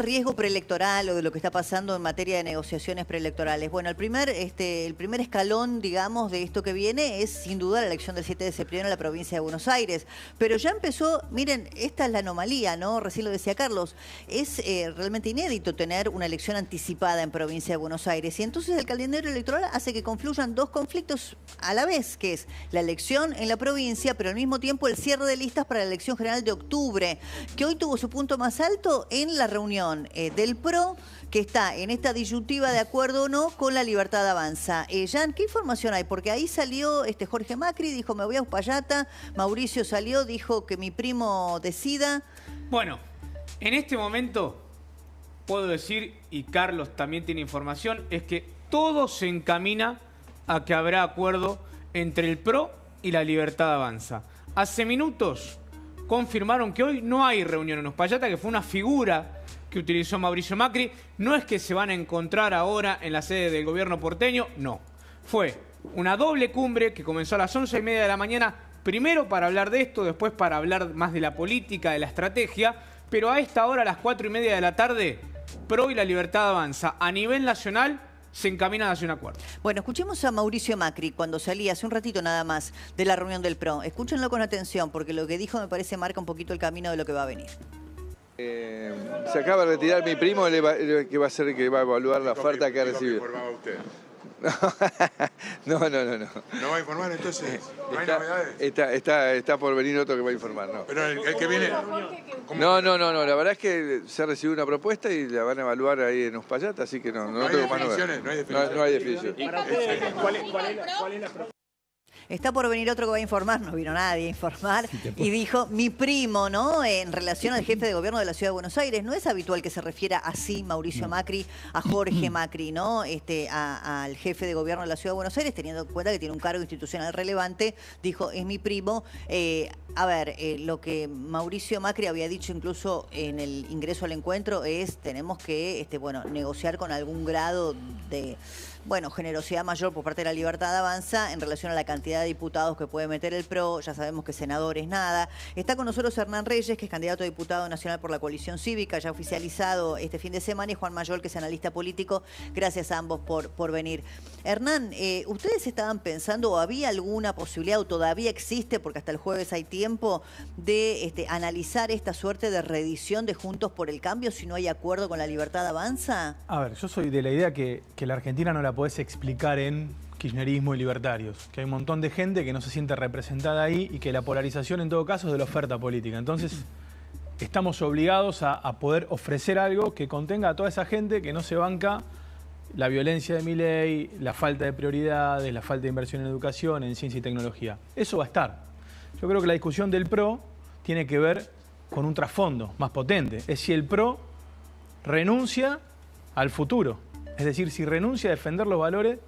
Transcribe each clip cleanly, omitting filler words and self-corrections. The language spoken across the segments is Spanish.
Riesgo preelectoral o de lo que está pasando en materia de negociaciones preelectorales. Bueno, el primer escalón, digamos, de esto que viene es sin duda la elección del 7 de septiembre en la provincia de Buenos Aires. Pero ya empezó, miren, esta es la anomalía, ¿no? Recién lo decía Carlos, es realmente inédito tener una elección anticipada en provincia de Buenos Aires. Y entonces el calendario electoral hace que confluyan dos conflictos a la vez, que es la elección en la provincia, pero al mismo tiempo el cierre de listas para la elección general de octubre, que hoy tuvo su punto más alto en la reunión del PRO, que está en esta disyuntiva de acuerdo o no con la Libertad Avanza. Jan, ¿qué información hay? Porque ahí salió Jorge Macri, dijo me voy a Uspallata, Mauricio salió, dijo que mi primo decida. Bueno, en este momento puedo decir, y Carlos también tiene información, es que todo se encamina a que habrá acuerdo entre el PRO y la Libertad Avanza. Hace minutos confirmaron que hoy no hay reunión en Uspallata, que fue una figura que utilizó Mauricio Macri. No es que se van a encontrar ahora en la sede del gobierno porteño, no. Fue una doble cumbre que comenzó a las 11:30 de la mañana, primero para hablar de esto, después para hablar más de la política, de la estrategia, pero a esta hora, a las 4:30 de la tarde, PRO y la Libertad Avanza a nivel nacional se encaminan hacia un acuerdo. Bueno, escuchemos a Mauricio Macri cuando salía hace un ratito nada más de la reunión del PRO. Escúchenlo con atención porque lo que dijo me parece marca un poquito el camino de lo que va a venir. Se acaba de retirar mi primo, que va a ser el que va a evaluar la oferta que ha recibido. ¿Informaba usted? No. ¿No va a informar entonces? ¿No hay novedades? Está por venir otro que va a informar, no. Pero el que viene... No, la verdad es que se ha recibido una propuesta y la van a evaluar ahí en Uspallata, así que no tengo más novedades. No hay definiciones. ¿Cuál es la propuesta? Está por venir otro que va a informar, no vino nadie a informar, y dijo, mi primo, ¿no? En relación al jefe de gobierno de la Ciudad de Buenos Aires, no es habitual que se refiera así Mauricio Macri a Jorge Macri, ¿no? Al jefe de gobierno de la Ciudad de Buenos Aires, teniendo en cuenta que tiene un cargo institucional relevante, dijo, es mi primo. Lo que Mauricio Macri había dicho incluso en el ingreso al encuentro es, tenemos que, negociar con algún grado de... generosidad mayor por parte de la Libertad Avanza en relación a la cantidad de diputados que puede meter el PRO. Ya sabemos que senadores nada. Está con nosotros Hernán Reyes, que es candidato a diputado nacional por la coalición cívica, ya oficializado este fin de semana, y Juan Mayol, que es analista político. Gracias a ambos por venir. Hernán, ¿ustedes estaban pensando o había alguna posibilidad o todavía existe, porque hasta el jueves hay tiempo, de analizar esta suerte de reedición de Juntos por el Cambio si no hay acuerdo con la Libertad Avanza? A ver, yo soy de la idea que la Argentina no la podés explicar en kirchnerismo y libertarios, que hay un montón de gente que no se siente representada ahí y que la polarización en todo caso es de la oferta política. Entonces estamos obligados a poder ofrecer algo que contenga a toda esa gente que no se banca la violencia de Milei, la falta de prioridades, la falta de inversión en educación, en ciencia y tecnología. Eso va a estar. Yo creo que la discusión del PRO tiene que ver con un trasfondo más potente. Es si el PRO renuncia al futuro. Es decir, si renuncia a defender los valores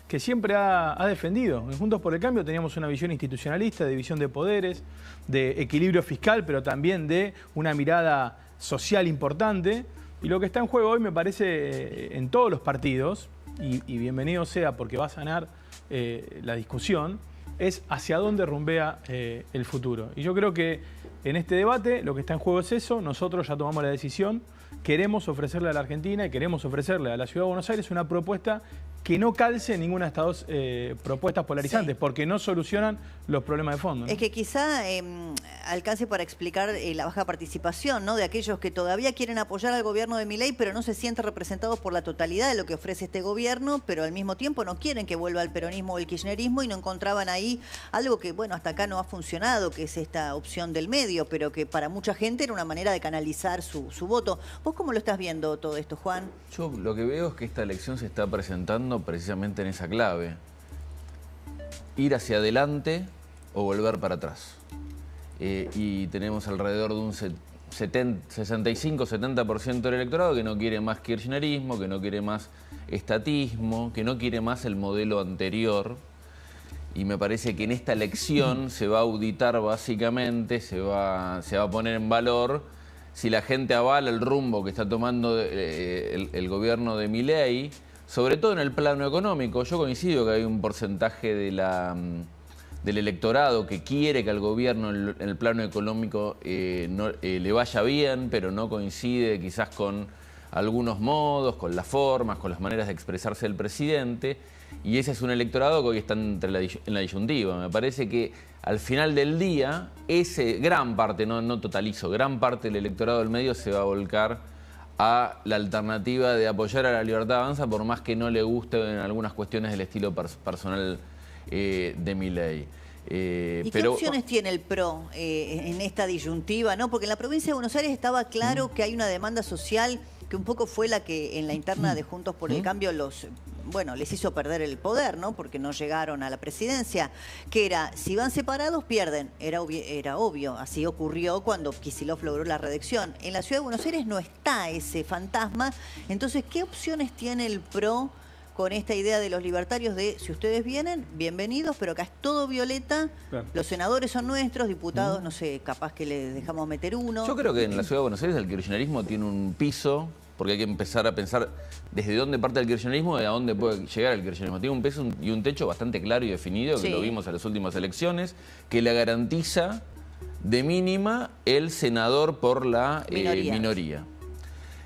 que siempre ha defendido. En Juntos por el Cambio teníamos una visión institucionalista, de división de poderes, de equilibrio fiscal, pero también de una mirada social importante. Y lo que está en juego hoy me parece en todos los partidos, y bienvenido sea porque va a sanar la discusión, es hacia dónde rumbea el futuro. Y yo creo que en este debate lo que está en juego es eso. Nosotros ya tomamos la decisión. Queremos ofrecerle a la Argentina y queremos ofrecerle a la Ciudad de Buenos Aires una propuesta que no calce en ninguna de estas dos propuestas polarizantes, porque no solucionan los problemas de fondo, ¿no? Es que quizá alcance para explicar la baja participación, ¿no?, de aquellos que todavía quieren apoyar al gobierno de Milei, pero no se sienten representados por la totalidad de lo que ofrece este gobierno, pero al mismo tiempo no quieren que vuelva el peronismo o el kirchnerismo y no encontraban ahí algo que, hasta acá no ha funcionado, que es esta opción del medio, pero que para mucha gente era una manera de canalizar su voto. ¿Vos cómo lo estás viendo todo esto, Juan? Yo lo que veo es que esta elección se está presentando precisamente en esa clave: ir hacia adelante o volver para atrás. Y tenemos alrededor de un 65-70% del electorado que no quiere más kirchnerismo, que no quiere más estatismo, que no quiere más el modelo anterior. Y me parece que en esta elección se va a auditar básicamente, se va a poner en valor si la gente avala el rumbo que está tomando el gobierno de Milei, sobre todo en el plano económico. Yo coincido que hay un porcentaje del electorado que quiere que al gobierno en el plano económico le vaya bien, pero no coincide quizás con algunos modos, con las formas, con las maneras de expresarse del presidente, y ese es un electorado que hoy está en la disyuntiva. Me parece que al final del día, gran parte, no totalizo, gran parte del electorado del medio se va a volcar a la alternativa de apoyar a la Libertad Avanza, por más que no le guste en algunas cuestiones del estilo personal de Milei. ¿Y qué opciones tiene el PRO en esta disyuntiva, ¿no? Porque en la provincia de Buenos Aires estaba claro que hay una demanda social que un poco fue la que en la interna de Juntos por el Cambio les hizo perder el poder, ¿no? Porque no llegaron a la presidencia, que era, si van separados, pierden. Era obvio, así ocurrió cuando Kicillof logró la reelección. En la Ciudad de Buenos Aires no está ese fantasma. Entonces, ¿qué opciones tiene el PRO con esta idea de los libertarios de, si ustedes vienen, bienvenidos, pero acá es todo violeta, claro, los senadores son nuestros, diputados, no sé, capaz que les dejamos meter uno? Yo creo que en la Ciudad de Buenos Aires el kirchnerismo tiene un piso, porque hay que empezar a pensar desde dónde parte el kirchnerismo y a dónde puede llegar el kirchnerismo. Tiene un peso y un techo bastante claro y definido, que lo vimos en las últimas elecciones, que le garantiza de mínima el senador por la minoría.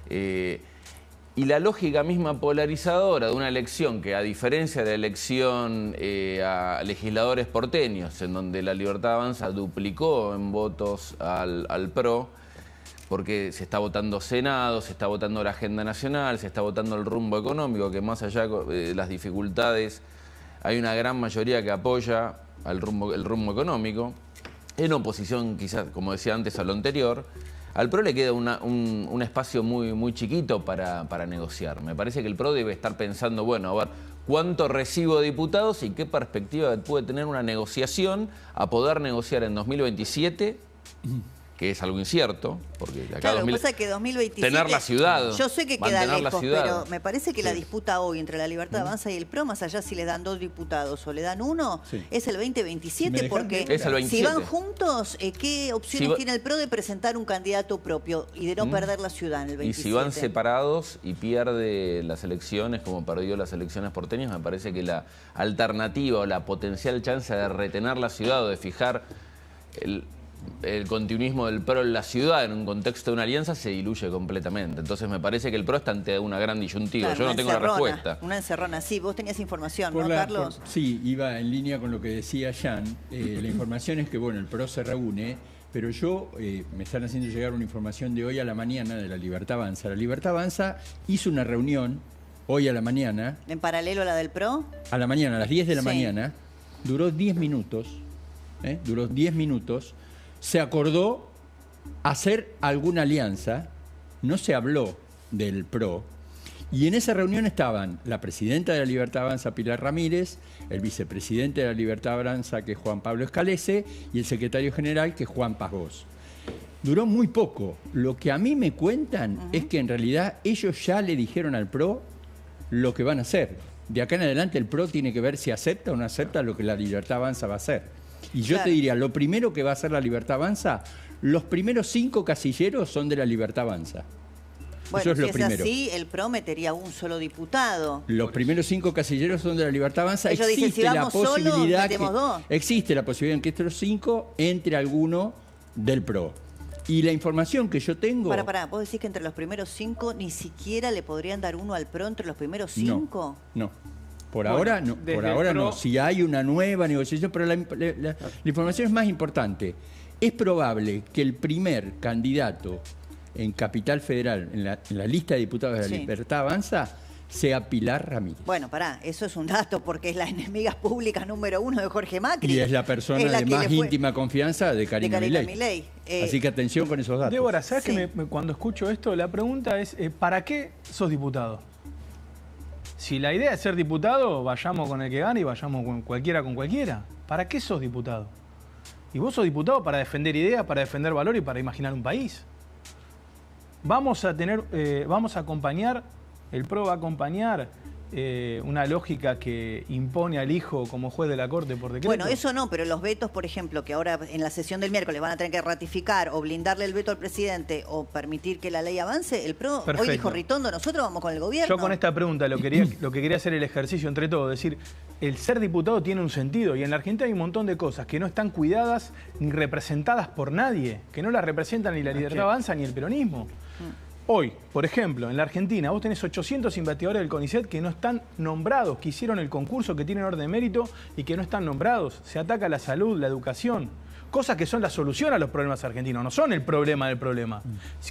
Y la lógica misma polarizadora de una elección que, a diferencia de la elección a legisladores porteños, en donde la Libertad Avanza duplicó en votos al PRO, porque se está votando Senado, se está votando la agenda nacional, se está votando el rumbo económico, que más allá de las dificultades, hay una gran mayoría que apoya el rumbo económico, en oposición quizás, como decía antes, a lo anterior. Al PRO le queda un espacio muy chiquito para negociar. Me parece que el PRO debe estar pensando, bueno, a ver, ¿cuánto recibo de diputados y qué perspectiva puede tener una negociación a poder negociar en 2027? Que es algo incierto, porque acá claro, pasa que 2027... Tener la ciudad. Yo sé que queda lejos, pero me parece que la disputa hoy entre la Libertad Avanza y el PRO, más allá si le dan 2 diputados o le dan 1, es el 2027, porque si van juntos, ¿qué opciones tiene el PRO de presentar un candidato propio y de no perder la ciudad en el 27? Y si van separados y pierde las elecciones, como perdió las elecciones porteñas, me parece que la alternativa o la potencial chance de retener la ciudad o de fijar el continuismo del PRO en la ciudad en un contexto de una alianza se diluye completamente. Entonces me parece que el PRO está ante una gran disyuntiva. Claro, yo no tengo la respuesta. Una encerrona, sí. Vos tenías información, ¿no, Carlos? Sí, iba en línea con lo que decía Jan. La información es que, bueno, el PRO se reúne, pero me están haciendo llegar una información de hoy a la mañana de la Libertad Avanza. La Libertad Avanza hizo una reunión hoy a la mañana. ¿En paralelo a la del PRO? A la mañana, a las 10 de la mañana. Duró 10 minutos. Duró 10 minutos. Se acordó hacer alguna alianza, no se habló del PRO, y en esa reunión estaban la presidenta de la Libertad Avanza, Pilar Ramírez, el vicepresidente de la Libertad Avanza, que es Juan Pablo Escalese, y el secretario general, que es Juan Pagós. Duró muy poco. Lo que a mí me cuentan es que en realidad ellos ya le dijeron al PRO lo que van a hacer. De acá en adelante el PRO tiene que ver si acepta o no acepta lo que la Libertad Avanza va a hacer. Y yo te diría, lo primero que va a hacer la Libertad Avanza, los primeros 5 casilleros son de la Libertad Avanza. Bueno, eso es lo primero. Si es así, el PRO metería un solo diputado. Los primeros 5 casilleros son de la Libertad Avanza. Ellos dicen, si vamos solos, metemos 2. Existe la posibilidad en que estos 5 entre alguno del PRO. Y la información que yo tengo... Pará, ¿vos decís que entre los primeros 5 ni siquiera le podrían dar uno al PRO entre los primeros 5? No. Por ahora no, no. Si hay una nueva negociación, pero la información es más importante. Es probable que el primer candidato en Capital Federal, en la lista de diputados de la Libertad Avanza, sea Pilar Ramírez. Bueno, eso es un dato, porque es la enemiga pública número 1 de Jorge Macri. Y es la persona de más íntima confianza de Karina Milei. Así que atención con esos datos. Débora, ¿sabes que cuando escucho esto, la pregunta es, ¿para qué sos diputado? Si la idea es ser diputado, vayamos con el que gane y vayamos con cualquiera. ¿Para qué sos diputado? Y vos sos diputado para defender ideas, para defender valor y para imaginar un país. Vamos a acompañar, el PRO va a acompañar una lógica que impone al hijo como juez de la Corte por decreto. Bueno, eso no, pero los vetos, por ejemplo, que ahora en la sesión del miércoles van a tener que ratificar o blindarle el veto al presidente o permitir que la ley avance, el PRO hoy dijo Ritondo, nosotros vamos con el gobierno. Yo con esta pregunta lo que quería hacer el ejercicio entre todos, decir, el ser diputado tiene un sentido y en la Argentina hay un montón de cosas que no están cuidadas ni representadas por nadie, que no las representan ni la Libertad Avanza ni el peronismo. Hoy, por ejemplo, en la Argentina, vos tenés 800 investigadores del CONICET que no están nombrados, que hicieron el concurso, que tienen orden de mérito y que no están nombrados. Se ataca la salud, la educación, cosas que son la solución a los problemas argentinos, no son el problema del problema.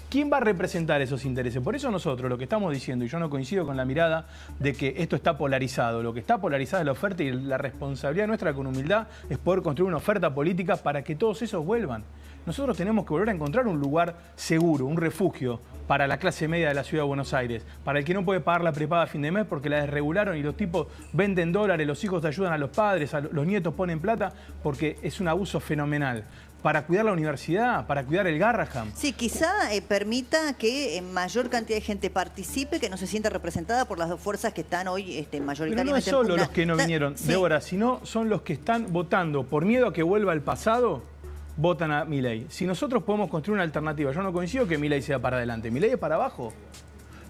¿Quién va a representar esos intereses? Por eso nosotros lo que estamos diciendo, y yo no coincido con la mirada de que esto está polarizado, lo que está polarizado es la oferta y la responsabilidad nuestra con humildad es poder construir una oferta política para que todos esos vuelvan. Nosotros tenemos que volver a encontrar un lugar seguro, un refugio para la clase media de la Ciudad de Buenos Aires, para el que no puede pagar la prepaga a fin de mes porque la desregularon y los tipos venden dólares, los hijos ayudan a los padres, los nietos ponen plata, porque es un abuso fenomenal. Para cuidar la universidad, para cuidar el Garrahan. Sí, quizá permita que mayor cantidad de gente participe, que no se sienta representada por las dos fuerzas que están hoy mayoritariamente. Pero no es solo los que no vinieron, sí, Débora, sino son los que están votando por miedo a que vuelva al pasado, votan a Milei. Si nosotros podemos construir una alternativa, yo no coincido que Milei sea para adelante, Milei es para abajo.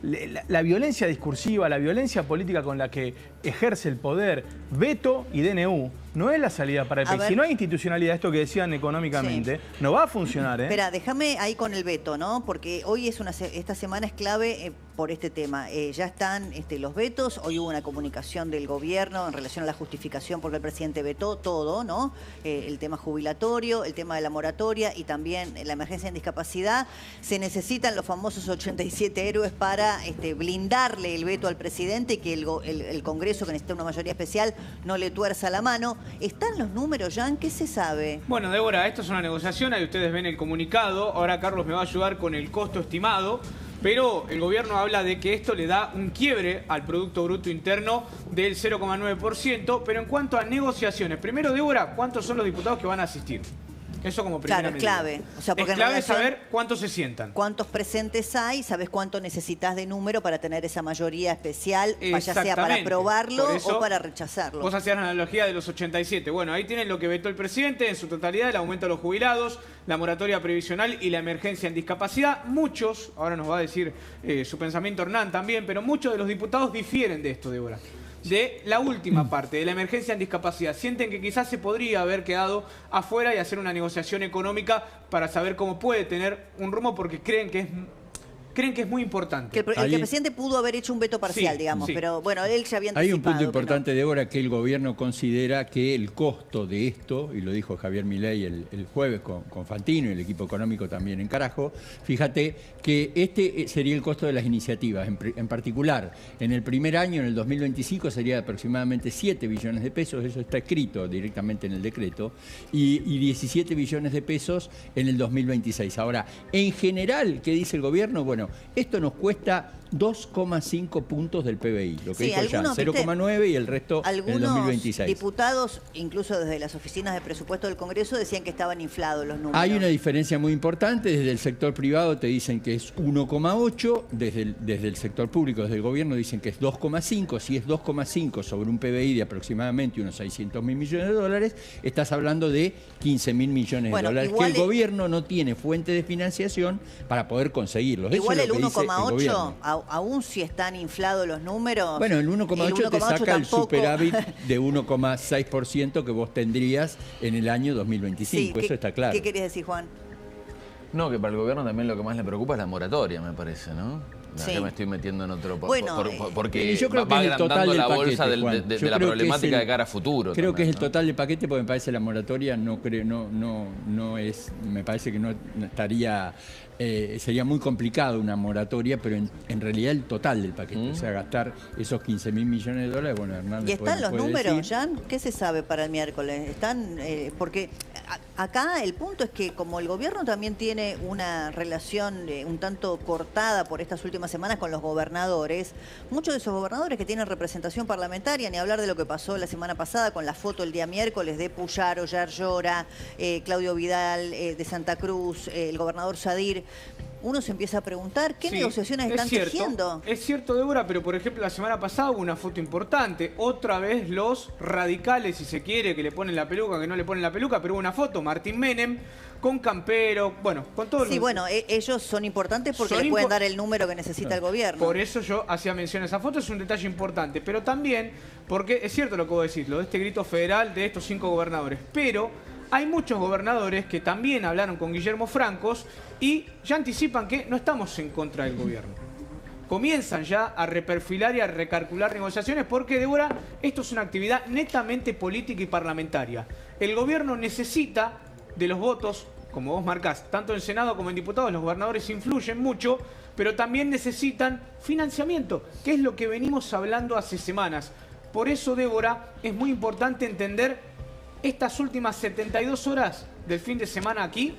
La violencia discursiva, la violencia política con la que ejerce el poder, veto y DNU, no es la salida para el país. Si no hay institucionalidad, esto que decían económicamente, no va a funcionar. Espera, déjame ahí con el veto, ¿no? Porque hoy esta semana es clave por este tema. Ya están los vetos, hoy hubo una comunicación del gobierno en relación a la justificación porque el presidente vetó todo, ¿no? El tema jubilatorio, el tema de la moratoria y también la emergencia en discapacidad. Se necesitan los famosos 87 héroes para blindarle el veto al presidente y que el Congreso, que necesita una mayoría especial, no le tuerza la mano. ¿Están los números, Jan? ¿Qué se sabe? Bueno, Débora, esto es una negociación, ahí ustedes ven el comunicado. Ahora Carlos me va a ayudar con el costo estimado, pero el gobierno habla de que esto le da un quiebre al Producto Bruto Interno del 0,9%, pero en cuanto a negociaciones, primero, Débora, ¿cuántos son los diputados que van a asistir? Eso como primera medida. Clave. O sea, porque es clave saber cuántos se sientan. Cuántos presentes hay, sabes cuánto necesitas de número para tener esa mayoría especial, ya sea para aprobarlo o para rechazarlo. Vos hacías la analogía de los 87. Bueno, ahí tienen lo que vetó el presidente en su totalidad, el aumento de los jubilados, la moratoria previsional y la emergencia en discapacidad. Muchos, ahora nos va a decir su pensamiento Hernán también, pero muchos de los diputados difieren de esto, Débora. De la última parte, de la emergencia en discapacidad. Sienten que quizás se podría haber quedado afuera y hacer una negociación económica para saber cómo puede tener un rumbo, porque creen que es muy importante. Que el presidente pudo haber hecho un veto parcial, digamos, pero bueno, él ya había anticipado. Hay un punto importante, Débora, que el gobierno considera que el costo de esto, y lo dijo Javier Milei el jueves con Fantino y el equipo económico también en Carajo, fíjate que este sería el costo de las iniciativas. En particular, en el primer año, en el 2025, sería de aproximadamente 7 billones de pesos, eso está escrito directamente en el decreto, y 17 billones de pesos en el 2026. Ahora, en general, ¿qué dice el gobierno? Bueno, esto nos cuesta 2,5 puntos del PBI, lo que dijo ya, 0,9 y el resto en el 2026. Algunos diputados, incluso desde las oficinas de presupuesto del Congreso, decían que estaban inflados los números. Hay una diferencia muy importante, desde el sector privado te dicen que es 1,8, desde el sector público, desde el gobierno dicen que es 2,5, si es 2,5 sobre un PBI de aproximadamente unos 600.000 millones de dólares, estás hablando de 15.000 millones de dólares, que el gobierno no tiene fuente de financiación para poder conseguirlos. Igual el 1,8, aún si están inflados los números. Bueno, el 1,8 te saca el superávit de 1,6% que vos tendrías en el año 2025, eso está claro. ¿Qué querías decir, Juan? No, que para el gobierno también lo que más le preocupa es la moratoria, me parece, ¿no? Ya me estoy metiendo en otro... porque yo creo que va es el total agrandando del la bolsa paquete, de la problemática de cara a futuro. Creo también, que es el total del paquete, porque me parece la moratoria no es... Me parece que no estaría... sería muy complicado una moratoria, pero en realidad el total del paquete, o sea, gastar esos 15.000 millones de dólares, bueno, Hernán... ¿Y están los números, Jan? ¿Qué se sabe para el miércoles? Están, porque acá el punto es que como el gobierno también tiene una relación un tanto cortada por estas últimas semanas con los gobernadores, muchos de esos gobernadores que tienen representación parlamentaria, ni hablar de lo que pasó la semana pasada con la foto el día miércoles de Puyaro, Yar Llora, Claudio Vidal de Santa Cruz, el gobernador Sadir, uno se empieza a preguntar qué negociaciones están tejiendo. Es cierto, Débora, pero por ejemplo la semana pasada hubo una foto importante. Otra vez los radicales, si se quiere, que le ponen la peluca, que no le ponen la peluca, pero hubo una foto, Martín Menem, con Campero, bueno, con todo... Sí, bueno, ellos son importantes porque le pueden dar el número que necesita el gobierno. Por eso yo hacía mención a esa foto, es un detalle importante, pero también porque es cierto lo que vos decís, lo de este grito federal de estos 5 gobernadores, pero hay muchos gobernadores que también hablaron con Guillermo Francos y ya anticipan que no estamos en contra del gobierno. Comienzan ya a reperfilar y a recalcular negociaciones porque, Débora, esto es una actividad netamente política y parlamentaria. El gobierno necesita de los votos, como vos marcás, tanto en Senado como en diputados, los gobernadores influyen mucho, pero también necesitan financiamiento, que es lo que venimos hablando hace semanas. Por eso, Débora, es muy importante entender estas últimas 72 horas del fin de semana aquí,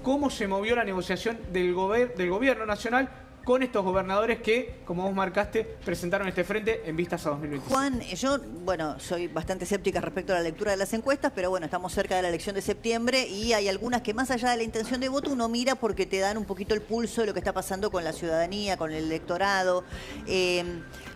cómo se movió la negociación del gobierno nacional con estos gobernadores que, como vos marcaste, presentaron este frente en vistas a 2025. Juan, yo, bueno, soy bastante escéptica respecto a la lectura de las encuestas, pero bueno, estamos cerca de la elección de septiembre y hay algunas que más allá de la intención de voto uno mira porque te dan un poquito el pulso de lo que está pasando con la ciudadanía, con el electorado.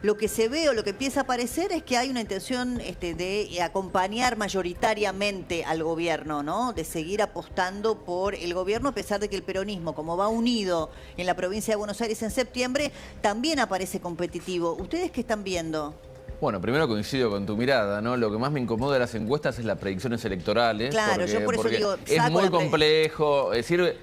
Lo que se ve o lo que empieza a aparecer es que hay una intención de acompañar mayoritariamente al gobierno, ¿no? De seguir apostando por el gobierno, a pesar de que el peronismo, como va unido en la provincia de Buenos Aires en septiembre, también aparece competitivo. ¿Ustedes qué están viendo? Bueno, primero coincido con tu mirada, ¿no? Lo que más me incomoda de las encuestas es las predicciones electorales. Claro, yo por eso digo, es muy complejo, sirve,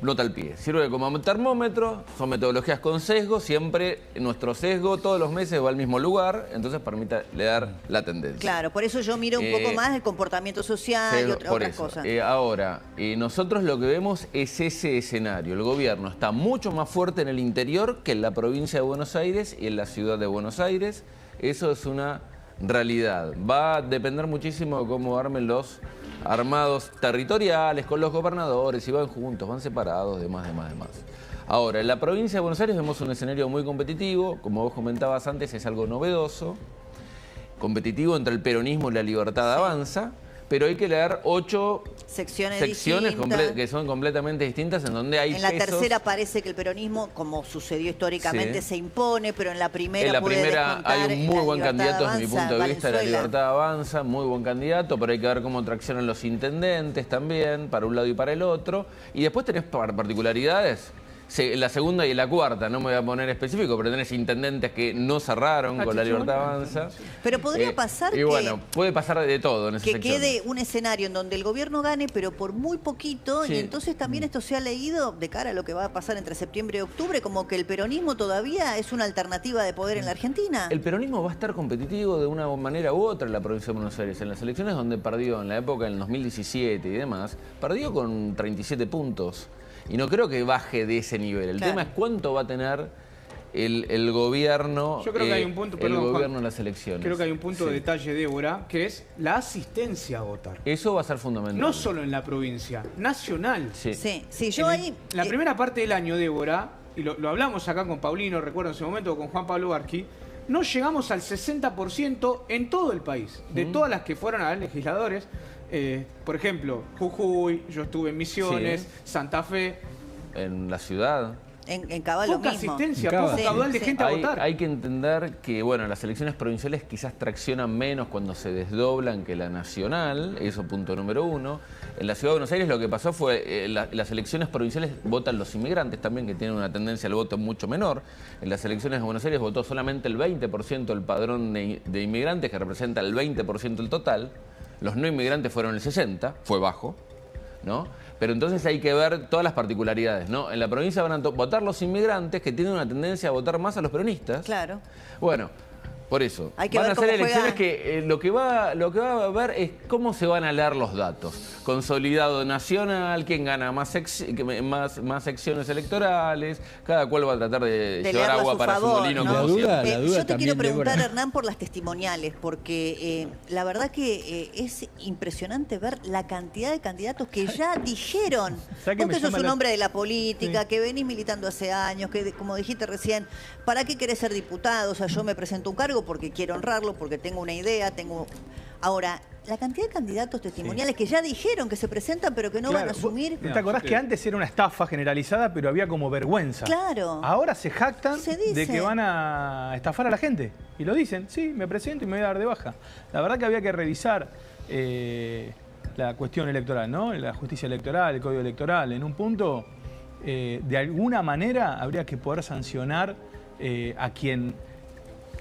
nota al pie, sirve como termómetro, son metodologías con sesgo, siempre nuestro sesgo todos los meses va al mismo lugar, entonces permite leer la tendencia. Claro, por eso yo miro un poco más el comportamiento social y otras cosas. Ahora, nosotros lo que vemos es ese escenario. El gobierno está mucho más fuerte en el interior que en la provincia de Buenos Aires y en la ciudad de Buenos Aires. Eso es una realidad. Va a depender muchísimo de cómo armen los armados territoriales con los gobernadores, si van juntos, van separados, demás. Ahora, en la provincia de Buenos Aires vemos un escenario muy competitivo, como vos comentabas antes, es algo novedoso, competitivo entre el peronismo y la Libertad Avanza, pero hay que leer 8 secciones que son completamente distintas, en donde hay En la tercera parece que el peronismo, como sucedió históricamente, se impone, pero en la primera hay un muy buen candidato desde mi punto de vista, la Libertad Avanza, muy buen candidato, pero hay que ver cómo traccionan los intendentes también, para un lado y para el otro. Y después tenés particularidades. La segunda y la cuarta, no me voy a poner específico, pero tenés intendentes que no cerraron con la Libertad Avanza. Pero podría pasar y bueno, puede pasar de todo en esa sección. Que quede un escenario en donde el gobierno gane, pero por muy poquito, y entonces también esto se ha leído de cara a lo que va a pasar entre septiembre y octubre, como que el peronismo todavía es una alternativa de poder en la Argentina. El peronismo va a estar competitivo de una manera u otra en la provincia de Buenos Aires. En las elecciones donde perdió, en la época del 2017 y demás, perdió con 37 puntos. Y no creo que baje de ese nivel. El tema es cuánto va a tener el gobierno, Yo creo que hay un punto, gobierno en las elecciones. Creo que hay un punto de detalle, Débora, que es la asistencia a votar. Eso va a ser fundamental. No solo en la provincia, nacional. La primera parte del año, Débora, y lo hablamos acá con Paulino, recuerdo en ese momento, con Juan Pablo Barqui, no llegamos al 60% en todo el país, de todas las que fueron a legisladores. Por ejemplo, Jujuy, yo estuve en Misiones, Santa Fe. En la ciudad. En Cabal lo mismo. Poca asistencia, poco caudal de gente a votar. Hay que entender que, bueno, las elecciones provinciales quizás traccionan menos cuando se desdoblan que la nacional, eso punto número uno. En la Ciudad de Buenos Aires lo que pasó fue, las elecciones provinciales votan los inmigrantes también, que tienen una tendencia al voto mucho menor. En las elecciones de Buenos Aires votó solamente el 20% del padrón de inmigrantes, que representa el 20% del total. Los no inmigrantes fueron el 60%, fue bajo, ¿no? Pero entonces hay que ver todas las particularidades, ¿no? En la provincia van a votar los inmigrantes que tienen una tendencia a votar más a los peronistas. Claro. Bueno, por eso. Hay que van ver a ser cómo elecciones juega. que lo que va a ver es cómo se van a leer los datos. Consolidado nacional, quién gana más secciones electorales, cada cual va a tratar de llevar agua para su molino. ¿no? Como siempre. La duda yo te quiero preguntar, Débora. Hernán, por las testimoniales, porque la verdad que es impresionante ver la cantidad de candidatos que ya dijeron. Vos que sos un hombre de la política, que venís militando hace años, que como dijiste recién, ¿para qué querés ser diputado? O sea, yo me presento un cargo porque quiero honrarlo, porque tengo una idea, Ahora, la cantidad de candidatos testimoniales que ya dijeron que se presentan pero que no van a asumir. ¿Te acordás que antes era una estafa generalizada pero había como vergüenza? Claro. Ahora se jactan Se dice. de que van a estafar a la gente. Y lo dicen, sí, me presento y me voy a dar de baja. La verdad que había que revisar la cuestión electoral, ¿no? La justicia electoral, el código electoral. En un punto, de alguna manera, habría que poder sancionar a quien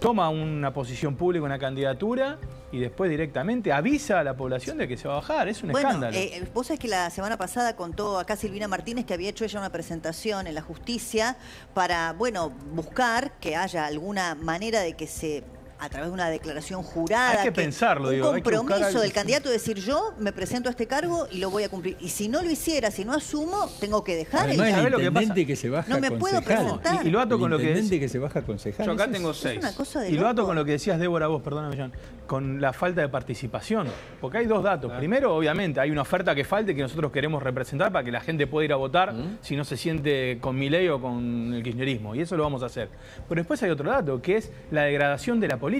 toma una posición pública, una candidatura, y después directamente avisa a la población de que se va a bajar. Es un escándalo. Vos sabés que la semana pasada contó acá Silvina Martínez que había hecho ella una presentación en la justicia para, bueno, buscar que haya alguna manera de que se... a través de una declaración jurada. Hay que pensarlo, un digo. compromiso del candidato de decir yo me presento a este cargo y lo voy a cumplir. Y si no lo hiciera, si no asumo, tengo que dejar Además, el cargo. el intendente que se baja No me puedo presentar. Y lo ato con lo que intendente que se baja concejal. Yo acá Eso tengo es- 6. Es una cosa de Y lo ato loco. con lo que decías, Débora, vos, perdóname, John, con la falta de participación. Porque hay dos datos. Primero, obviamente, hay una oferta que falta y que nosotros queremos representar para que la gente pueda ir a votar si no se siente con Milei o con el kirchnerismo. Y eso lo vamos a hacer. Pero después hay otro dato, que es la degradación de la política.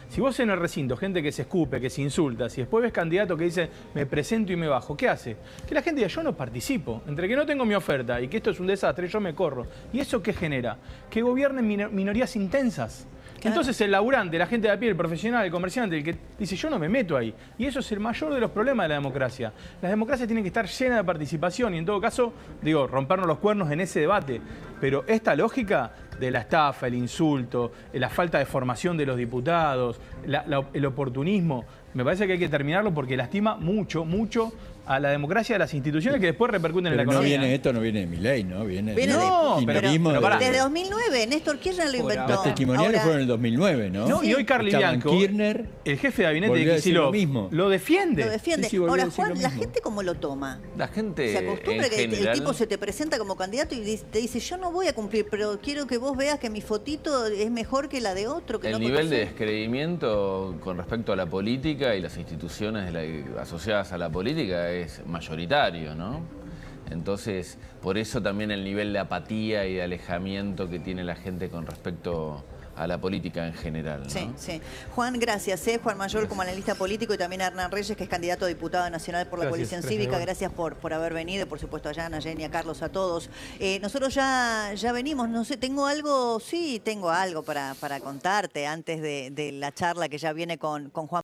Si vos en el recinto, gente que se escupe, que se insulta, si después ves candidato que dice me presento y me bajo, ¿qué hace? Que la gente diga yo no participo. Entre que no tengo mi oferta y que esto es un desastre, yo me corro. ¿Y eso qué genera? Que gobiernen minorías intensas. Claro. Entonces el laburante, la gente de a pie, el profesional, el comerciante, el que dice yo no me meto ahí. Y eso es el mayor de los problemas de la democracia. Las democracias tienen que estar llenas de participación y en todo caso, digo, rompernos los cuernos en ese debate. Pero esta lógica de la estafa, el insulto, la falta de formación de los diputados, el oportunismo, me parece que hay que terminarlo porque lastima mucho, mucho a la democracia de las instituciones que después repercuten en la Pero economía. esto no viene de Milei, ¿no? Viene Viene del No, kirchnerismo pero pará. Desde 2009, Néstor Kirchner lo inventó. Los testimoniales Ahora, fueron en el 2009, ¿no? No, y hoy Carly Estaban Bianco, Kirchner, el jefe de gabinete volvió a de decir lo Kicillof, mismo. lo defiende. lo defiende. Sí, volvió a Ahora, decir lo Juan, ¿la mismo. gente cómo lo toma? La gente Se acostumbra en que el general, tipo se te presenta como candidato y te dice, yo no voy a cumplir, pero quiero que vos veas que mi fotito es mejor que la de otro. Que el no nivel de conoces". descreimiento con respecto a la política y las instituciones asociadas a la política es mayoritario, ¿no? Entonces, por eso también el nivel de apatía y de alejamiento que tiene la gente con respecto a la política en general, ¿no? Sí, sí. Juan, gracias. Juan Mayor como analista político y también a Hernán Reyes, que es candidato a diputado nacional por la Gracias, coalición gracias, cívica. Iván. Gracias por haber venido. Por supuesto a Yana, a Jenny, a Carlos, a todos. Nosotros ya venimos. No sé, tengo algo para contarte antes de la charla que ya viene con Juan.